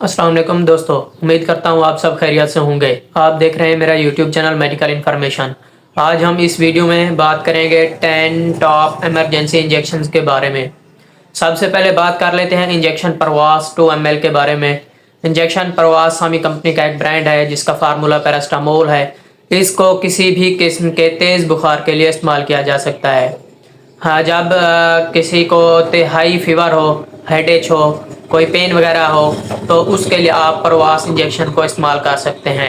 अस्सलाम वालेकुम दोस्तों, उम्मीद करता हूँ आप सब खैरियत से होंगे। आप देख रहे हैं मेरा यूट्यूब चैनल मेडिकल इन्फॉर्मेशन। आज हम इस वीडियो में बात करेंगे 10 टॉप इमरजेंसी इंजेक्शंस के बारे में। सबसे पहले बात कर लेते हैं इंजेक्शन परवास 2 ml के बारे में। इंजेक्शन परवास सामी कंपनी का एक ब्रांड है जिसका फार्मूला पैरास्टामोल है। इसको किसी भी किस्म के तेज़ बुखार के लिए इस्तेमाल किया जा सकता है। हाँ, जब किसी को हाई फीवर हो, हेडेच हो, कोई पेन वगैरह हो तो उसके लिए आप परवास इंजेक्शन को इस्तेमाल कर सकते हैं।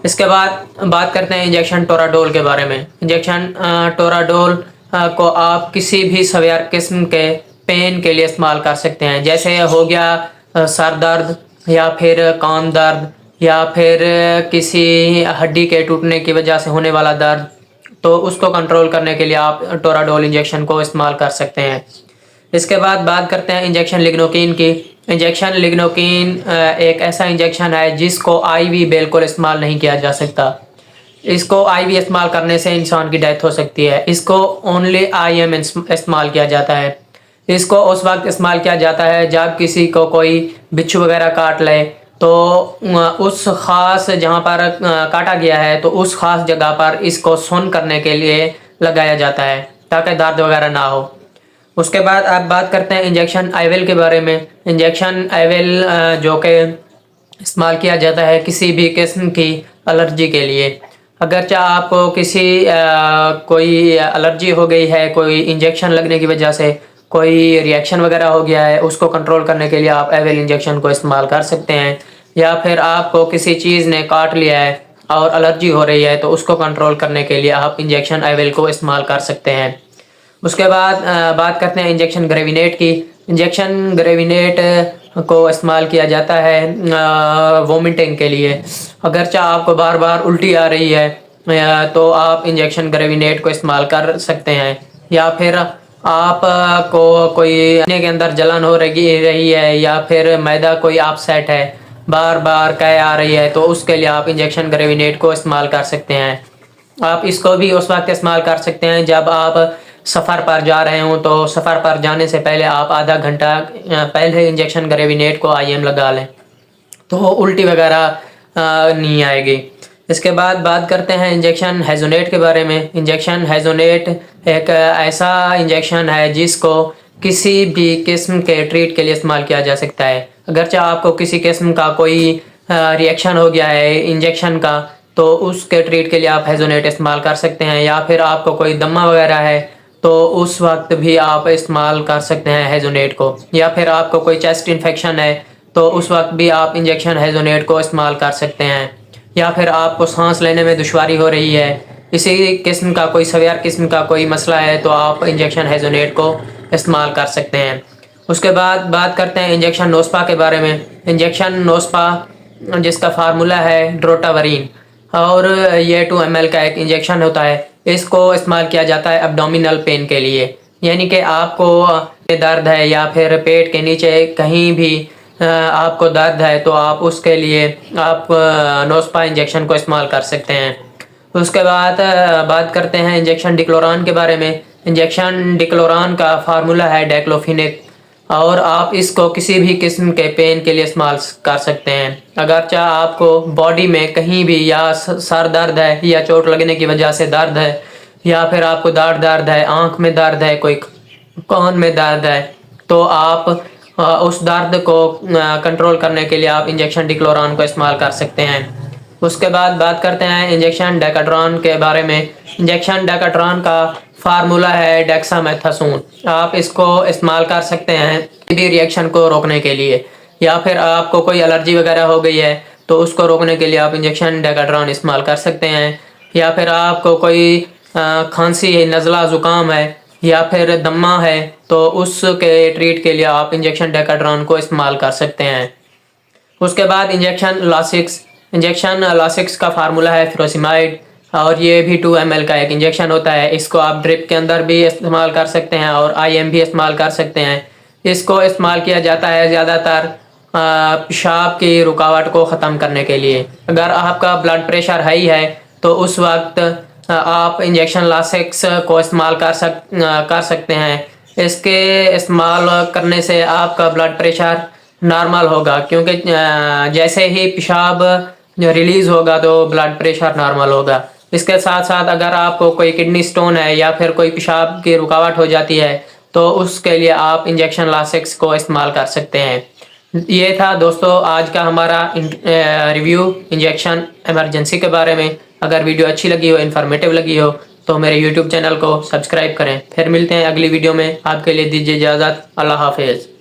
इसके बाद बात करते हैं इंजेक्शन टोराडोल के बारे में। इंजेक्शन टोराडोल को आप किसी भी सवेयर किस्म के पेन के लिए इस्तेमाल कर सकते हैं, जैसे हो गया सर दर्द या फिर कान दर्द या फिर किसी हड्डी के टूटने की वजह से होने वाला दर्द, तो उसको कंट्रोल करने के लिए आप टोराडोल इंजेक्शन को इस्तेमाल कर सकते हैं। इसके बाद बात करते हैं इंजेक्शन लिग्नोकिन की। इंजेक्शन लिग्नोकिन एक ऐसा इंजेक्शन है जिसको आईवी बिल्कुल इस्तेमाल नहीं किया जा सकता। इसको आईवी इस्तेमाल करने से इंसान की डेथ हो सकती है। इसको ओनली आईएम इस्तेमाल किया जाता है। इसको उस वक्त इस्तेमाल किया जाता है जब किसी को कोई बिच्छू वगैरह काट ले, तो उस ख़ास जहाँ पर काटा गया है तो उस ख़ास जगह पर इसको सुन्न करने के लिए लगाया जाता है ताकि दर्द वगैरह ना हो। उसके बाद आप बात करते हैं इंजेक्शन आईवेल के बारे में। इंजेक्शन आईवेल जो कि इस्तेमाल किया जाता है किसी भी किस्म की एलर्जी के लिए। अगरचे आपको किसी कोई एलर्जी हो गई है, कोई इंजेक्शन लगने की वजह से कोई रिएक्शन वगैरह हो गया है, उसको कंट्रोल करने के लिए आप आईवेल इंजेक्शन को इस्तेमाल कर सकते हैं। या फिर आपको किसी चीज़ ने काट लिया है और एलर्जी हो रही है तो उसको कंट्रोल करने के लिए आप इंजेक्शन आईवेल को इस्तेमाल कर सकते हैं। उसके बाद बात करते हैं इंजेक्शन ग्रेविनेट की। इंजेक्शन ग्रेविनेट को इस्तेमाल किया जाता है वोमिटिंग के लिए। अगरचे आपको बार बार उल्टी आ रही है तो आप इंजेक्शन ग्रेविनेट को इस्तेमाल कर सकते हैं। या फिर आप को कोई खाने के अंदर जलन हो रही है या फिर मैदा कोई अपसेट है, बार बार कै आ रही है, तो उसके लिए आप इंजेक्शन ग्रेविनेट को इस्तेमाल कर सकते हैं। आप इसको भी उस वक्त इस्तेमाल कर सकते हैं जब आप सफ़र पर जा रहे हों, तो सफ़र पर जाने से पहले आप आधा घंटा पहले इंजेक्शन ग्रेविनेट को आईएम लगा लें तो उल्टी वगैरह नहीं आएगी। इसके बाद बात करते हैं इंजेक्शन हेजोनेट के बारे में। इंजेक्शन हेजोनेट एक ऐसा इंजेक्शन है जिसको किसी भी किस्म के ट्रीट के लिए इस्तेमाल किया जा सकता है। अगरचे आपको किसी किस्म का कोई रिएक्शन हो गया है इंजेक्शन का, तो उसके ट्रीट के लिए आप हेजोनेट इस्तेमाल कर सकते हैं। या फिर आपको कोई दमा वगैरह है तो उस वक्त भी आप इस्तेमाल कर सकते हैं हेजोनेट को। या फिर आपको कोई चेस्ट इन्फेक्शन है तो उस वक्त भी आप इंजेक्शन हेजोनेट को इस्तेमाल कर सकते हैं। या फिर आपको सांस लेने में दुश्वारी हो रही है, इसी किस्म का कोई सवेयर किस्म का कोई मसला है, तो आप इंजेक्शन हेजोनेट को इस्तेमाल कर सकते हैं। उसके बाद बात करते हैं इंजेक्शन नोस्पा के बारे में। इंजेक्शन नोस्पा जिसका फार्मूला है ड्रोटावरीन, और ये 2 ml का एक इंजेक्शन होता है। इसको इस्तेमाल किया जाता है एब्डोमिनल पेन के लिए, यानी कि आपको दर्द है या फिर पेट के नीचे कहीं भी आपको दर्द है तो आप उसके लिए आप नोस्पा इंजेक्शन को इस्तेमाल कर सकते हैं। उसके बाद बात करते हैं इंजेक्शन डिक्लोरान के बारे में। इंजेक्शन डिक्लोरान का फार्मूला है डाइक्लोफिनेक, और आप इसको किसी भी किस्म के पेन के लिए इस्तेमाल कर सकते हैं। अगरचे आपको बॉडी में कहीं भी या सर दर्द है या चोट लगने की वजह से दर्द है, या फिर आपको दाढ़ दर्द है, आँख में दर्द है, कोई कान में दर्द है, तो आप उस दर्द को कंट्रोल करने के लिए आप इंजेक्शन डिक्लोरान को इस्तेमाल कर सकते हैं। उसके बाद बात करते हैं इंजेक्शन डेकाड्रॉन के बारे में। इंजेक्शन डेकाड्रॉन का फार्मूला है डेक्सामेथासोन। आप इसको इस्तेमाल कर सकते हैं किसी भी रिएक्शन को रोकने के लिए। या फिर आपको कोई एलर्जी वगैरह हो गई है तो उसको रोकने के लिए आप इंजेक्शन डेकाड्रॉन इस्तेमाल कर सकते हैं। या फिर आपको कोई खांसी है, नज़ला ज़ुकाम है या फिर दमा है, तो उसके ट्रीट के लिए आप इंजेक्शन डेकाड्रॉन को इस्तेमाल कर सकते हैं। उसके बाद इंजेक्शन लासिक्स। इंजेक्शन लासिक्स का फार्मूला है फ्रोसिमाइड, और ये भी 2 ml का एक इंजेक्शन होता है। इसको आप ड्रिप के अंदर भी इस्तेमाल कर सकते हैं और आईएम भी इस्तेमाल कर सकते हैं। इसको इस्तेमाल किया जाता है ज़्यादातर पेशाब की रुकावट को ख़त्म करने के लिए। अगर आपका ब्लड प्रेशर हाई है तो उस वक्त आप इंजेक्शन लासिक्स को इस्तेमाल कर सकते हैं। इसके इस्तेमाल करने से आपका ब्लड प्रेशर نارمل ہوگا، کیونکہ جیسے ہی پیشاب ریلیز ہوگا تو بلڈ پریشر نارمل ہوگا۔ اس کے ساتھ ساتھ اگر آپ کو کوئی کڈنی سٹون ہے یا پھر کوئی پیشاب کی رکاوٹ ہو جاتی ہے تو اس کے لیے آپ انجیکشن لاسکس کو استعمال کر سکتے ہیں۔ یہ تھا دوستو آج کا ہمارا ریویو انجیکشن ایمرجنسی کے بارے میں۔ اگر ویڈیو اچھی لگی ہو، انفارمیٹیو لگی ہو تو میرے یوٹیوب چینل کو سبسکرائب کریں۔ پھر ملتے ہیں اگلی ویڈیو میں، آپ کے لیے دیجیے اجازت، اللہ حافظ۔